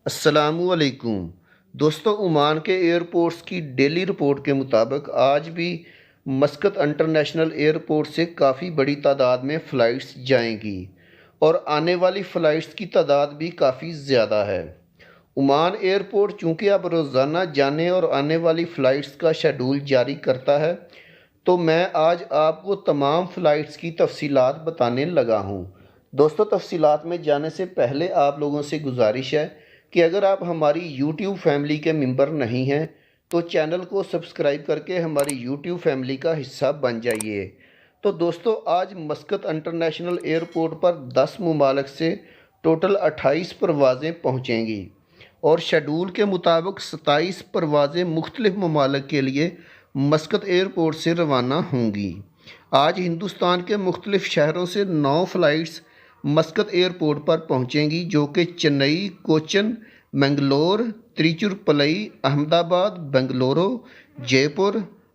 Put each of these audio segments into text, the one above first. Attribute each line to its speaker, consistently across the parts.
Speaker 1: السلام علیکم دوستو، عمان کے ایئرپورٹس کی ڈیلی رپورٹ کے مطابق آج بھی مسقط انٹرنیشنل ایئرپورٹ سے کافی بڑی تعداد میں فلائٹس جائیں گی اور آنے والی فلائٹس کی تعداد بھی کافی زیادہ ہے۔ عمان ایئرپورٹ چونکہ اب روزانہ جانے اور آنے والی فلائٹس کا شیڈول جاری کرتا ہے، تو میں آج آپ کو تمام فلائٹس کی تفصیلات بتانے لگا ہوں۔ دوستو، تفصیلات میں جانے سے پہلے آپ لوگوں سے گزارش ہے کہ اگر آپ ہماری یوٹیوب فیملی کے ممبر نہیں ہیں تو چینل کو سبسکرائب کر کے ہماری یوٹیوب فیملی کا حصہ بن جائیے۔ تو دوستو، آج مسقط انٹرنیشنل ایئرپورٹ پر 10 ممالک سے ٹوٹل 28 پروازیں پہنچیں گی اور شیڈول کے مطابق 27 پروازیں مختلف ممالک کے لیے مسقط ایئرپورٹ سے روانہ ہوں گی۔ آج ہندوستان کے مختلف شہروں سے 9 فلائٹس مسقط ایئرپورٹ پر پہنچیں گی، جو کہ چنئی، کوچن، منگلور، تریچورپلی، احمد آباد، بنگلورو، جے پور،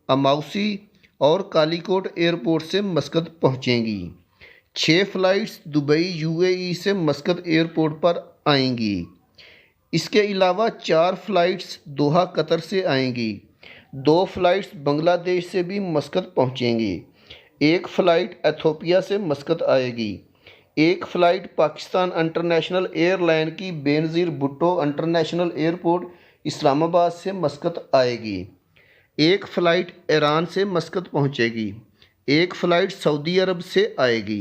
Speaker 1: اماؤسی اور کالی کوٹ ایئرپورٹ سے مسقط پہنچیں گی۔ 6 فلائٹس دبئی UAE سے مسقط ایئرپورٹ پر آئیں گی۔ اس کے علاوہ 4 فلائٹس دوحہ قطر سے آئیں گی۔ 2 فلائٹس بنگلہ دیش سے بھی مسقط پہنچیں گی۔ 1 فلائٹ ایتھوپیا سے مسقط آئے گی۔ 1 flight Pakistan international air line کی بینظیر بھٹو انٹرنیشنل ایئرپورٹ اسلام آباد سے مسقط آئے گی۔ 1 فلائٹ ایران سے مسقط پہنچے گی۔ 1 فلائٹ سعودی عرب سے آئے گی۔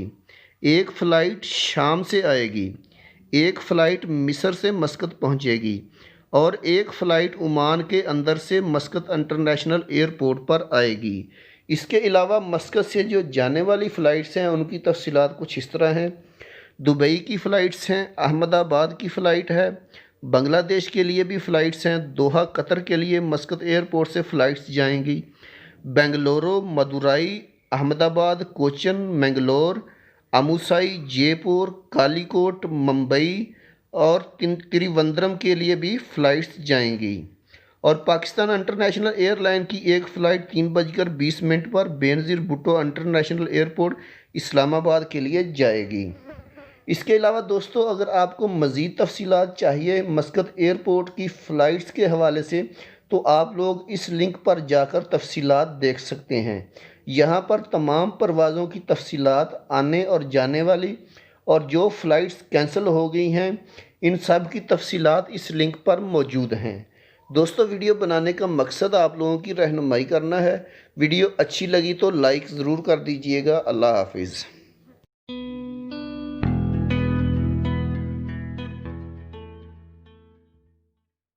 Speaker 1: 1 فلائٹ شام سے آئے گی۔ 1 فلائٹ مصر سے مسقط پہنچے گی اور 1 فلائٹ عمان کے اندر سے مسقط انٹرنیشنل ایئرپورٹ پر آئے گی۔ اس کے علاوہ مسقط سے جو جانے والی فلائٹس ہیں ان کی تفصیلات کچھ اس طرح ہیں۔ دبئی کی فلائٹس ہیں، احمد آباد کی فلائٹ ہے، بنگلہ دیش کے لیے بھی فلائٹس ہیں، دوحہ قطر کے لیے مسقط ایئرپورٹ سے فلائٹس جائیں گی۔ بنگلورو، مدورائی، احمد آباد، کوچن، منگلور، اموسائی، جے پور، کالی کوٹ، ممبئی اور تریوندرم کے لیے بھی فلائٹس جائیں گی۔ اور پاکستان انٹرنیشنل ایئر لائن کی 1 فلائٹ 3:20 پر بینظیر بھٹو انٹرنیشنل ایئرپورٹ اسلام آباد کے لیے جائے گی۔ اس کے علاوہ دوستو، اگر آپ کو مزید تفصیلات چاہیے مسقط ایئرپورٹ کی فلائٹس کے حوالے سے، تو آپ لوگ اس لنک پر جا کر تفصیلات دیکھ سکتے ہیں۔ یہاں پر تمام پروازوں کی تفصیلات، آنے اور جانے والی اور جو فلائٹس کینسل ہو گئی ہیں، ان سب کی تفصیلات اس لنک پر موجود ہیں۔ دوستو، ویڈیو بنانے کا مقصد آپ لوگوں کی رہنمائی کرنا ہے۔ ویڈیو اچھی لگی تو لائک ضرور کر دیجئے گا۔ اللہ حافظ۔